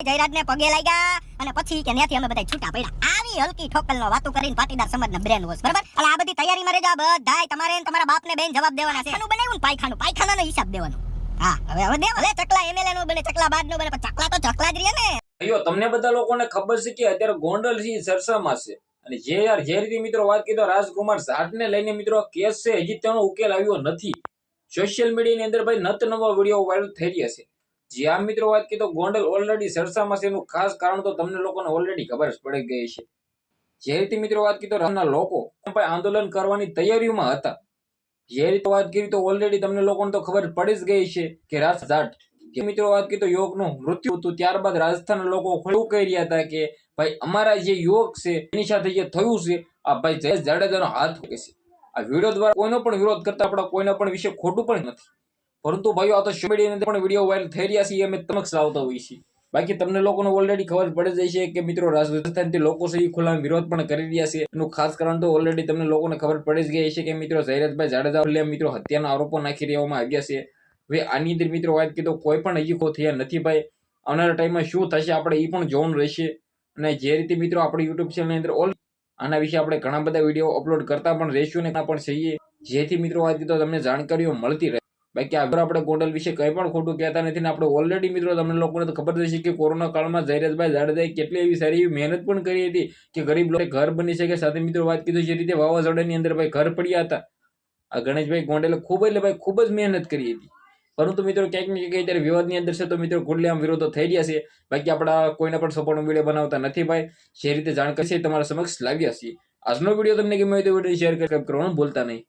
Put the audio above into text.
જયરાજને પગે લાગ્યા અને પછી કે ત્યાંથી અમે બધા છૂટા પડ્યા। આવી હલકી ઠોકલનો વાતો કરીને પાટીદાર સમાજના બ્રેન વોશ, બરાબર? એટલે આ બધી તૈયારીમાં રહેજો, બધાય તમારે ને તમારા બાપને બેન જવાબ દેવાના છે। એનું બનાવ્યું ને પાયખાનાનો હિસાબ દેવાનો। હા, હવે દે, ભલે ચકલા એમએલએ નો બને, ચકલા બાદ નો બને, પણ ચકલા તો ચકલા જ રહે ને। અયો તમને બધા લોકોને ખબર છે કે અત્યારે ગોંડલ છે સરસામાં છે, અને જે રીતે મિત્રો વાત કીધો રાજકુમાર જાટને લઈને મિત્રો કેસ છે, હજી તેનો ઉકેલ આવ્યો નથી। સોશિયલ મીડિયાની અંદર ભાઈ નત નવા વિડીયો વાયરલ થઈ રહ્યા છે। જે આ મિત્રો વાત કીધો ગોંડલ ઓલરેડી સરસામાં છે, એનું ખાસ કારણ તો તમને લોકોને ઓલરેડી ખબર પડી ગઈ છે। જે રીતે મિત્રો વાત કીધો રાજના લોકો આંદોલન કરવાની તૈયારીઓમાં હતા। જે રીતે વાત કરી તો ઓલરેડી તમને લોકોને તો ખબર પડી જ ગઈ છે કે રાજ જાટ જે મિત્રો વાત કરી તો યુવકનું મૃત્યુ હતું, ત્યારબાદ રાજસ્થાનના લોકો એવું કહી રહ્યા હતા કે ભાઈ અમારા જે યુવક છે એની સાથે જે થયું છે આ ભાઈ જયેશ જાડેજાનો હાથ છે। આ વિડીયો દ્વારા કોઈનો પણ વિરોધ કરતા આપણા કોઈના પણ વિશે ખોટું પણ નથી, પરંતુ ભાઈઓ આ તો સોશિયલ મીડિયાની અંદર પણ વિડીયો વાયરલ થઈ રહ્યા છે, અમે સમક્ષ લાવતા હોઈએ છીએ। બાકી તમને લોકોને ઓલરેડી ખબર પડી જાય છે કે મિત્રો રાજસ્થાનથી લોકો છે એ ખુલ્લા વિરોધ પણ કરી રહ્યા છે। એનું ખાસ કારણ તો ઓલરેડી તમને લોકોને ખબર પડી જ ગઈ છે કે મિત્રો જયરાજભાઈ જાડેજા મિત્રો હત્યાના આરોપો નાખી દેવામાં આવ્યા છે। હવે આની અંદર મિત્રો વાત કીધો કોઈ પણ હજી થયા નથી ભાઈ। આવનારા ટાઈમમાં શું થશે આપણે એ પણ જોવાનું રહેશે। અને જે રીતે મિત્રો આપણી યુટ્યુબ ચેનલની અંદર આના વિશે આપણે ઘણા બધા વિડીયો અપલોડ કરતા પણ રહીશું ને પણ છીએ, જેથી મિત્રો વાત કીધો તમને જાણકારીઓ મળતી રહે। બાકી આગળ આપણે ગોંડલ વિશે કંઈ પણ ખોટું કહેતા નથી ને આપણે ઓલરેડી મિત્રો તમને લોકોને તો ખબર જ છે કે કોરોના કાળમાં જયરાજભાઈ જાડેજાએ કેટલી એવી સારી એવી મહેનત પણ કરી હતી કે ગરીબ લોકો ઘર બની શકે। સાથે મિત્રો વાત કીધું જે રીતે વાવાઝોડાની અંદર ભાઈ ઘર પડ્યા હતા, આ ગણેશભાઈ ગોંડલે ખૂબ જ મહેનત કરી હતી, પરંતુ મિત્રો ક્યાંક ને ક્યાંક અત્યારે વિવાદની અંદર છે તો મિત્રો ખુલ્લેઆમ વિરોધો થઈ રહ્યા છે। બાકી આપણા કોઈને પણ સપોર્ટનો વિડીયો બનાવતા નથી ભાઈ। જે રીતે જાણકારી છે તમારા સમક્ષ લાવ્યા છીએ। આજનો વિડીયો તમને ગમ્યો હોય તો વિડીયો શેર કરવાનું ભૂલતા નહીં।